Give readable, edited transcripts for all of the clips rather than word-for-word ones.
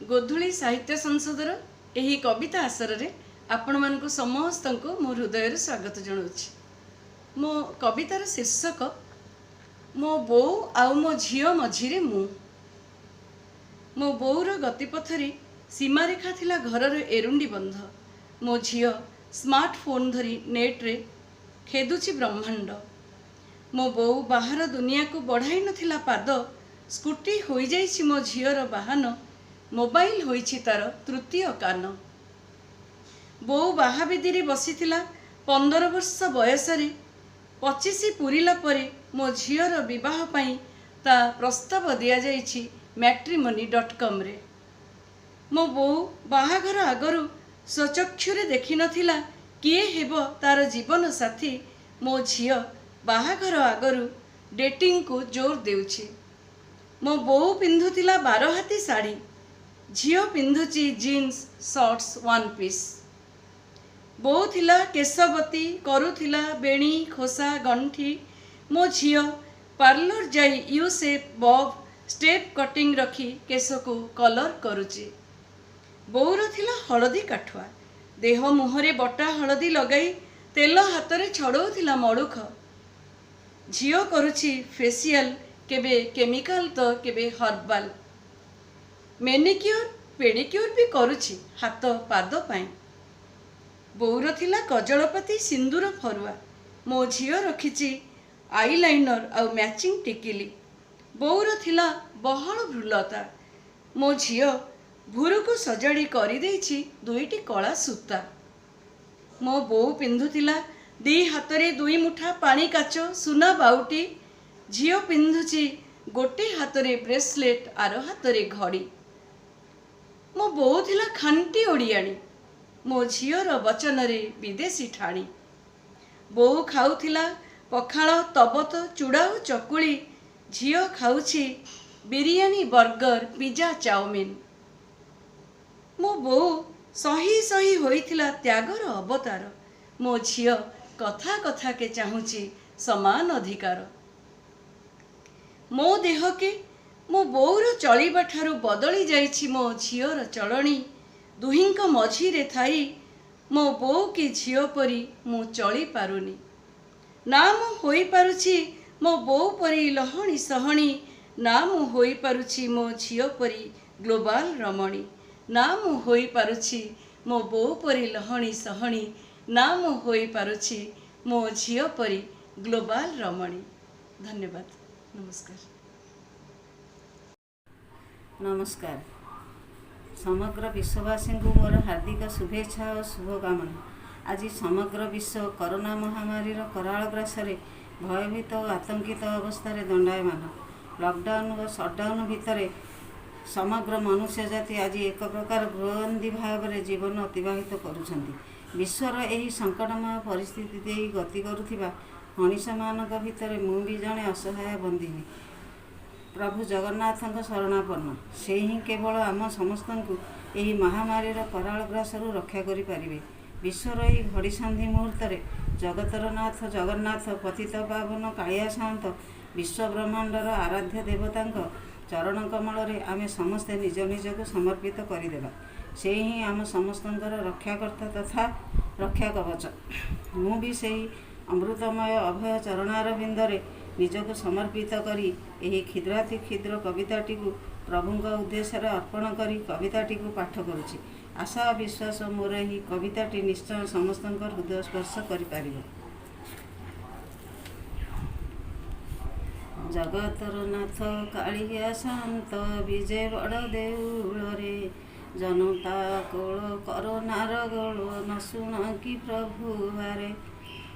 गोधूली साहित्य संसदर एही कविता आसर रे आपण मानकु समस्तंकु मो हृदय स्वागत जनाऊँच। मो कवितार शीर्षक मो बो आउ मो झियो मझिरे मु। मो बोर गतिपथरे सीमारेखा थिला घरर एरुंडी बंध। मो झियो स्मार्टफोन धरी नेट रे खेदुची ब्रह्मांड। मो बो बाहर दुनिया को बढ़ाई नथिला पाद। स्कूटी होई जाइछि मो झियोर बाहन। मोबाइल होइछि तार तृतीय कान। बो बाहा बेदीरे बसिथिला 15 वर्ष बयसरे। 25 पुरिला परे मो झियोर विवाह पाई ता प्रस्ताव दिया जाइछि matrimony.com रे। मो बो बाहाघर आगरु स्वचक्षुरे देखि नथिला किए हेबो तार जीवन साथी। मो झियो बाहाघर आगरु डेटिंग को जोर देउछि। मो बो पिंधुतिला 12 हाथी साड़ी। झियो पिंधुची जीन्स शॉर्ट्स वन पीस। बो थिला केशवती करुथिला बेणी खोसा गंठी। मो झियो पार्लर जाई U shape bob step cutting रखी केश को कलर करुची। बोर थिला हलदी काठुआ। देह मुहरे बटा हलदी लगाई तेल हाथ रे छड़ौथिला मड़ुख। झियो करुची फेशियल केबे केमिकल तो केबे हर्बाल। मेनिक्योर पेडिक्योर भी करुची हाथ पाद पाई। बोर थिला कजलपति सिंदूर फरुआ। मो झियो रखिची आईलाइनर आउ मैचिंग टिकिली। बोर थिला बहल भ्रुलता। मो झियो भुरुको सजाड़ी करी देइछि दुईटी कला सूता। मो बो पिंधुतिला दी हातरे 2 मुठा पानी काच सुना बाउटी। झियो पिंधुची गोटे हातरे ब्रेसलेट आर हातरे घड़ी। मो बो थिला खांटी ओडियाणी। मो झियोर वचन रे विदेशी ठाणी। बो खाउथिला पखाळ तबत चूड़ाऊ चकुली। झियो खाउछि बिरियानी बर्गर पिज्जा चाउमिन। मो बो सही सही होइथिला त्यागर अवतार। मो झियो कथा कथा के चाहुछि समान अधिकार। मो देह के मो बोर चलिबा ठारू बदली जाइछि मो झियोर चलणी। दुहिंक मझिरे थाई मो बो की झियो परी मु चली पारुनी। ना मु होई पारुछि मो बो परी लहणी सहणी। ना मु होई पारुछि मो झियो परी ग्लोबाल रमणी। ना मु होई पारुछि मो बो परी लहणी सहणी। ना मु होई पारुछि मो झियो परी ग्लोबाल रमणी। धन्यवाद। नमस्कार। नमस्कार। समग्र विश्ववासी को मोर हार्दिक शुभेच्छा और शुभकामना। आज समग्र विश्व कोरोना महामारी कराल ग्रास भयभीत और आतंकित अवस्था दंडायमान। लॉकडाउन और सटडाउन भितर समग्र मनुष्य जाति आज एक प्रकार गृहबंदी भाव में जीवन अतिबाहित करुछंती। विश्वर यही संकटमय परिस्थिति दे गति करुथिबा मनीष मानक भितर मु भी जड़े असहाय बंदिनी। प्रभु जगन्नाथ शरणापन्न से ही केवल आम समस्त यही महामारी कराल ग्रास रक्षा करें। विश्वर यही घड़ीसंधि मुहूर्त जगतर नाथ जगन्नाथ पतित पावन कालिया सात विश्व ब्रह्मांडर आराध्य देवता चरण कमल आमे समस्ते निज निज को समर्पित करदेवा। से ही आम समस्त रक्षाकर्ता तथा रक्षा कवच। मु भी सही अमृतमय अभय चरणारविंदरे निजको समर्पित करी एही क्षुद्राति क्षुद्र कविताटी को प्रभुंक उद्देश्य अर्पण करी कविताटी को पाठ करुछि। आशा विश्वास मोर ही कविताटी निश्चय समस्त हृदय स्पर्श करिपारिब। जगतर नाथ कालिया शांत विजय बड़ देउलरे। जनता कोल करोनार गोल न शुण कि प्रभु बारे।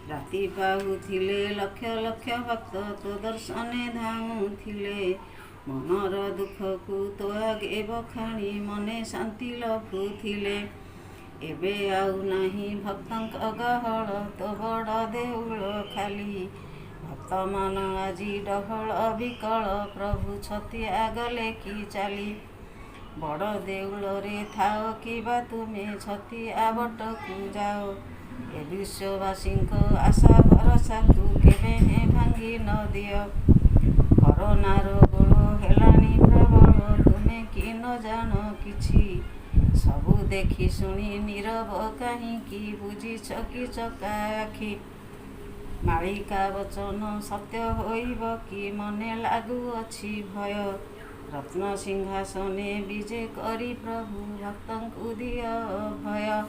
राति पाउथिले लक्ष लक्ष भक्त तो दर्शने धाउथिले। मनर दुख को तो आगे बखाणी मने शांति लभुथिले। एबे आउ नाही भक्तंक गहळ तो बड़ देउल खाली। भक्त मान आजी डहळ विकल प्रभु छतिया गले कि चाली। बड़ देउल रे थाओ किबा तुमे छतिया बटकू जाओ। ए विश्ववासी आशा भरोसा तू केबे भांगी न दियो। करोनार गोल हेलाणी प्रबल तुमे ତମେ କି ନ ଜାଣ କିଛି, ସବୁ ଦେଖି ଶୁଣି ନୀରବ କାହିଁକି, ବୁଝିଛ କି ଚକା ଆଖି। ମାଳିକା ବଚନ ସତ୍ୟ ହୋଇବ କି, ମନେ ଲାଗୁଅଛି ଭୟ। ରତ୍ନ ସିଂହାସନେ ବିଜେ କରି ପ୍ରଭୁ, ଭକ୍ତଙ୍କୁ ଦିଅ ଭୟ।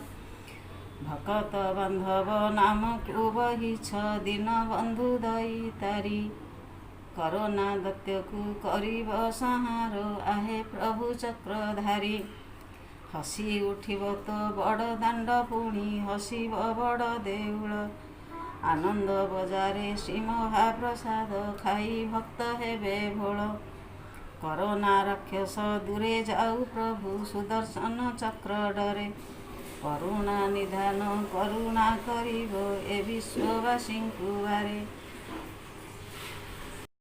ଭକତ ବାନ୍ଧବ ନାମକୁ ବହିଛ, ଦୀନବନ୍ଧୁ ଦଇତାରି। କରୋନା ଦୈତ୍ୟକୁ କରିବ ସଂହାର, ଆହେ ପ୍ରଭୁ ଚକ୍ରଧାରୀ। ହସି ଉଠିବ ତ ବଡ଼ ଦାଣ୍ଡ, ପୁଣି ହସିବ ବଡ଼ ଦେଉଳ। ଆନନ୍ଦ ବଜାରେ ଶ୍ରୀ ମହାପ୍ରସାଦ, ଖାଇ ଭକ୍ତ ହେବେ ଭୋଳ। କରୋନା ରାକ୍ଷସ ଦୂରେ ଯାଉ ପ୍ରଭୁ, ସୁଦର୍ଶନ ଚକ୍ର ଡରେ। କରୁଣା ନିଧାନ କରୁଣା କରିବ, ଏ ବିଶ୍ୱବାସୀଙ୍କୁ ବାରେ।